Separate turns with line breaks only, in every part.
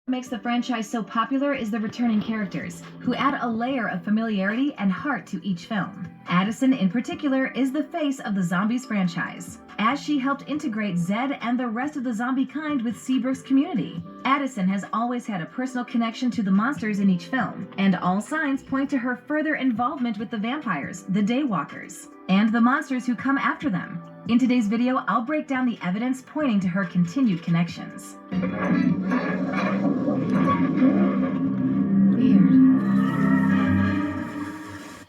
Makes the franchise so popular is the returning characters, who add a layer of familiarity and heart to each film. Addison, in particular, is the face of the Zombies franchise, as she helped integrate Zed and the rest of the zombie kind with Seabrook's community. Addison has always had a personal connection to the monsters in each film, and all signs point to her further involvement with the vampires, the Daywalkers, and the monsters who come after them. In today's video, I'll break down the evidence pointing to her continued connections. Weird.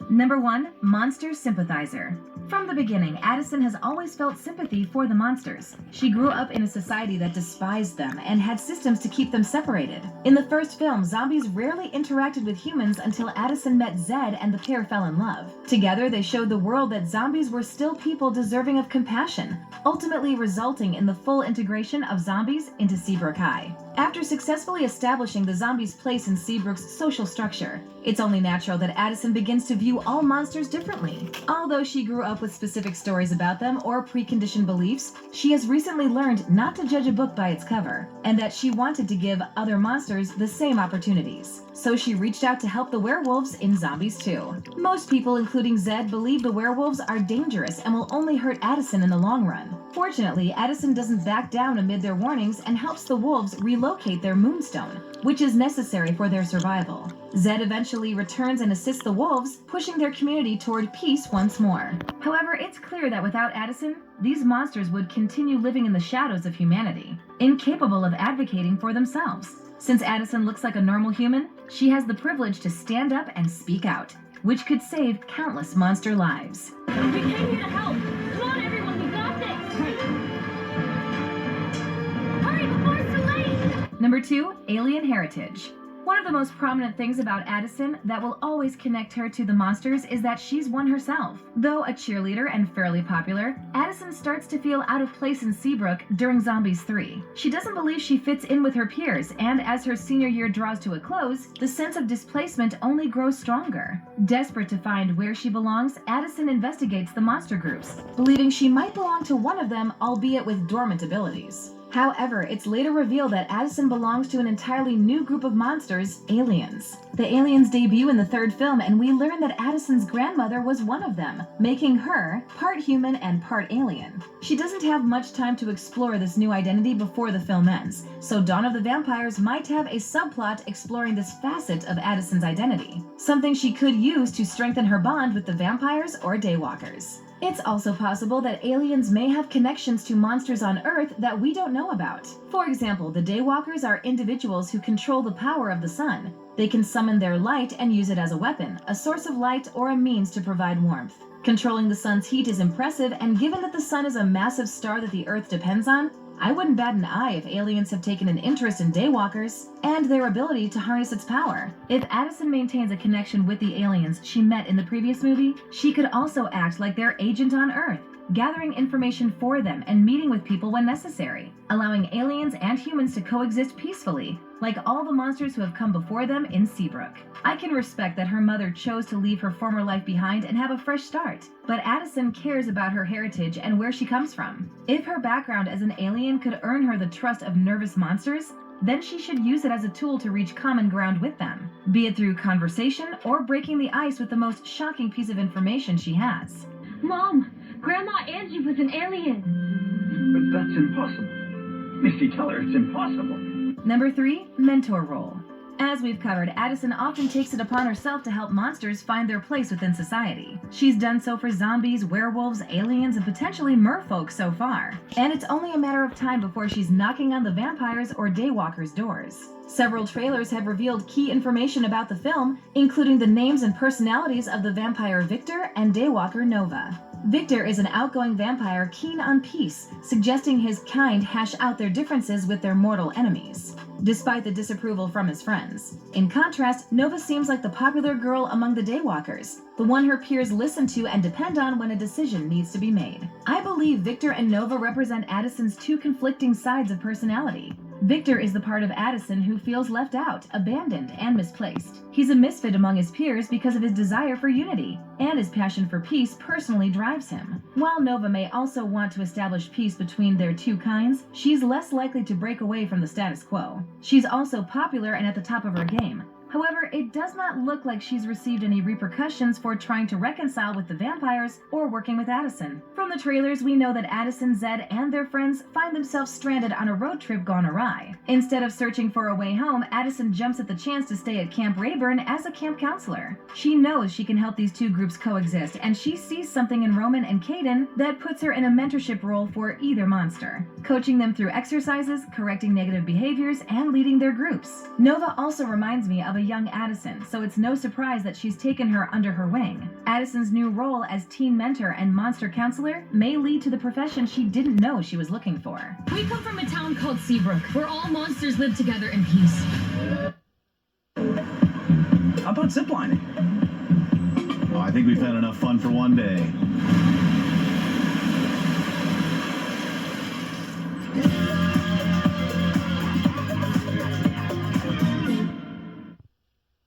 Number 1. Monster Sympathizer. From the beginning, Addison has always felt sympathy for the monsters. She grew up in a society that despised them and had systems to keep them separated. In the first film, zombies rarely interacted with humans until Addison met Zed and the pair fell in love. Together, they showed the world that zombies were still people deserving of compassion, ultimately resulting in the full integration of zombies into Seabrook High. After successfully establishing the zombies' place in Seabrook's social structure, it's only natural that Addison begins to view all monsters differently. Although she grew up with specific stories about them or preconditioned beliefs, she has recently learned not to judge a book by its cover, and that she wanted to give other monsters the same opportunities. So she reached out to help the werewolves in Zombies 2. Most people, including Zed, believe the werewolves are dangerous and will only hurt Addison in the long run. Fortunately, Addison doesn't back down amid their warnings and helps the wolves relocate their moonstone, which is necessary for their survival. Zed eventually returns and assists the wolves, pushing their community toward peace once more. However, it's clear that without Addison, these monsters would continue living in the shadows of humanity, incapable of advocating for themselves. Since Addison looks like a normal human, she has the privilege to stand up and speak out, which could save countless monster lives.
We came here to help! Come on, everyone, we got this! Hurry before it's too late!
Number 2. Alien Heritage. One of the most prominent things about Addison that will always connect her to the monsters is that she's one herself. Though a cheerleader and fairly popular, Addison starts to feel out of place in Seabrook during Zombies 3. She doesn't believe she fits in with her peers, and as her senior year draws to a close, the sense of displacement only grows stronger. Desperate to find where she belongs, Addison investigates the monster groups, believing she might belong to one of them, albeit with dormant abilities. However, it's later revealed that Addison belongs to an entirely new group of monsters, aliens. The aliens debut in the third film, and we learn that Addison's grandmother was one of them, making her part human and part alien. She doesn't have much time to explore this new identity before the film ends, so Dawn of the Vampires might have a subplot exploring this facet of Addison's identity, something she could use to strengthen her bond with the vampires or Daywalkers. It's also possible that aliens may have connections to monsters on Earth that we don't know about. For example, the Daywalkers are individuals who control the power of the sun. They can summon their light and use it as a weapon, a source of light, or a means to provide warmth. Controlling the sun's heat is impressive, and given that the sun is a massive star that the Earth depends on, I wouldn't bat an eye if aliens have taken an interest in Daywalkers and their ability to harness its power. If Addison maintains a connection with the aliens she met in the previous movie, she could also act like their agent on Earth, gathering information for them and meeting with people when necessary, allowing aliens and humans to coexist peacefully, like all the monsters who have come before them in Seabrook. I can respect that her mother chose to leave her former life behind and have a fresh start, but Addison cares about her heritage and where she comes from. If her background as an alien could earn her the trust of nervous monsters, then she should use it as a tool to reach common ground with them, be it through conversation or breaking the ice with the most shocking piece of information she has.
Mom, Grandma Angie was an alien.
But that's impossible. Misty, tell her it's impossible.
Number 3. Mentor Role. As we've covered, Addison often takes it upon herself to help monsters find their place within society. She's done so for zombies, werewolves, aliens, and potentially merfolk so far. And it's only a matter of time before she's knocking on the vampires or Daywalkers' doors. Several trailers have revealed key information about the film, including the names and personalities of the vampire Victor and Daywalker Nova. Victor is an outgoing vampire keen on peace, suggesting his kind hash out their differences with their mortal enemies, despite the disapproval from his friends. In contrast, Nova seems like the popular girl among the Daywalkers, the one her peers listen to and depend on when a decision needs to be made. I believe Victor and Nova represent Addison's two conflicting sides of personality. Victor is the part of Addison who feels left out, abandoned, and misplaced. He's a misfit among his peers because of his desire for unity, and his passion for peace personally drives him. While Nova may also want to establish peace between their two kinds, she's less likely to break away from the status quo. She's also popular and at the top of her game. However, it does not look like she's received any repercussions for trying to reconcile with the vampires or working with Addison. From the trailers, we know that Addison, Zed, and their friends find themselves stranded on a road trip gone awry. Instead of searching for a way home, Addison jumps at the chance to stay at Camp Rayburn as a camp counselor. She knows she can help these two groups coexist, and she sees something in Roman and Caden that puts her in a mentorship role for either monster, coaching them through exercises, correcting negative behaviors, and leading their groups. Nova also reminds me of a young Addison, so it's no surprise that she's taken her under her wing. Addison's new role as teen mentor and monster counselor may lead to the profession she didn't know she was looking for.
We come from a town called Seabrook, where all monsters live together in peace.
How about ziplining?
Oh, I think we've had enough fun for one day.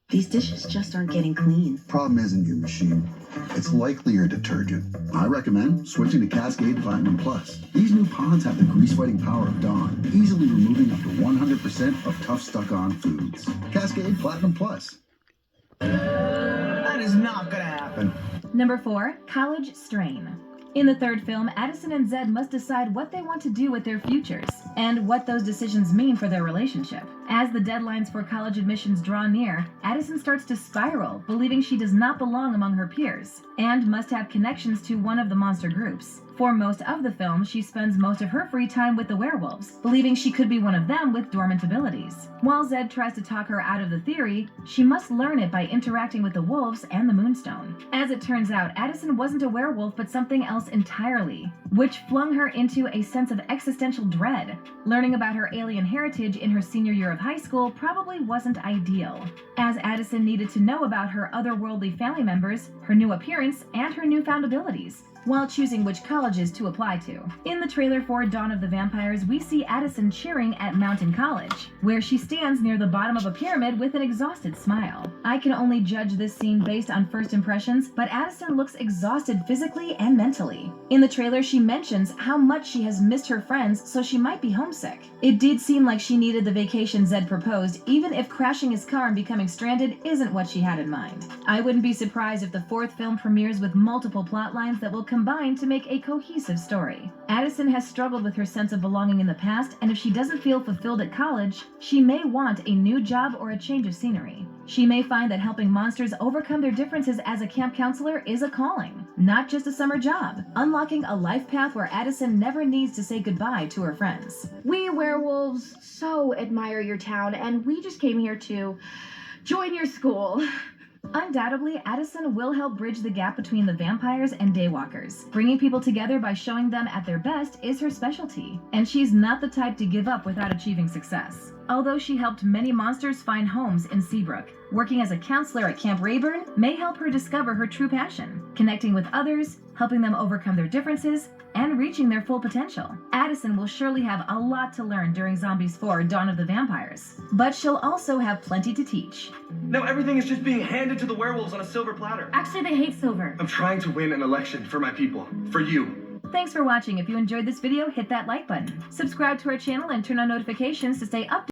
These dishes just aren't getting clean.
Problem isn't your machine. It's likely your detergent. I recommend switching to Cascade Platinum Plus. These new pods have the grease-fighting power of Dawn, easily removing up to 100% of tough stuck-on foods. Cascade Platinum Plus.
That is not gonna happen.
Number 4, College Strain. In the third film, Addison and Zed must decide what they want to do with their futures, and what those decisions mean for their relationship. As the deadlines for college admissions draw near, Addison starts to spiral, believing she does not belong among her peers, and must have connections to one of the monster groups. For most of the film, she spends most of her free time with the werewolves, believing she could be one of them with dormant abilities. While Zed tries to talk her out of the theory, she must learn it by interacting with the wolves and the Moonstone. As it turns out, Addison wasn't a werewolf but something else entirely, which flung her into a sense of existential dread. Learning about her alien heritage in her senior year of high school probably wasn't ideal, as Addison needed to know about her otherworldly family members, her new appearance, and her newfound abilities, while choosing which colleges to apply to. In the trailer for Dawn of the Vampires, we see Addison cheering at Mountain College, where she stands near the bottom of a pyramid with an exhausted smile. I can only judge this scene based on first impressions, but Addison looks exhausted physically and mentally. In the trailer, she mentions how much she has missed her friends, so she might be homesick. It did seem like she needed the vacation Zed proposed, even if crashing his car and becoming stranded isn't what she had in mind. I wouldn't be surprised if the fourth film premieres with multiple plot lines that will combine to make a cohesive story. Addison has struggled with her sense of belonging in the past, and if she doesn't feel fulfilled at college, she may want a new job or a change of scenery. She may find that helping monsters overcome their differences as a camp counselor is a calling, not just a summer job, unlocking a life path where Addison never needs to say goodbye to her friends.
We werewolves so admire your town, and we just came here to join your school.
Undoubtedly, Addison will help bridge the gap between the vampires and daywalkers. Bringing people together by showing them at their best is her specialty, and she's not the type to give up without achieving success. Although she helped many monsters find homes in Seabrook, working as a counselor at Camp Rayburn may help her discover her true passion, connecting with others, helping them overcome their differences, and reaching their full potential. Addison will surely have a lot to learn during Zombies 4: Dawn of the Vampires, but she'll also have plenty to teach.
Now everything is just being handed to the werewolves on a silver platter.
Actually, they hate silver.
I'm trying to win an election for my people. For you.
Thanks for watching. If you enjoyed this video, hit that like button. Subscribe to our channel and turn on notifications to stay updated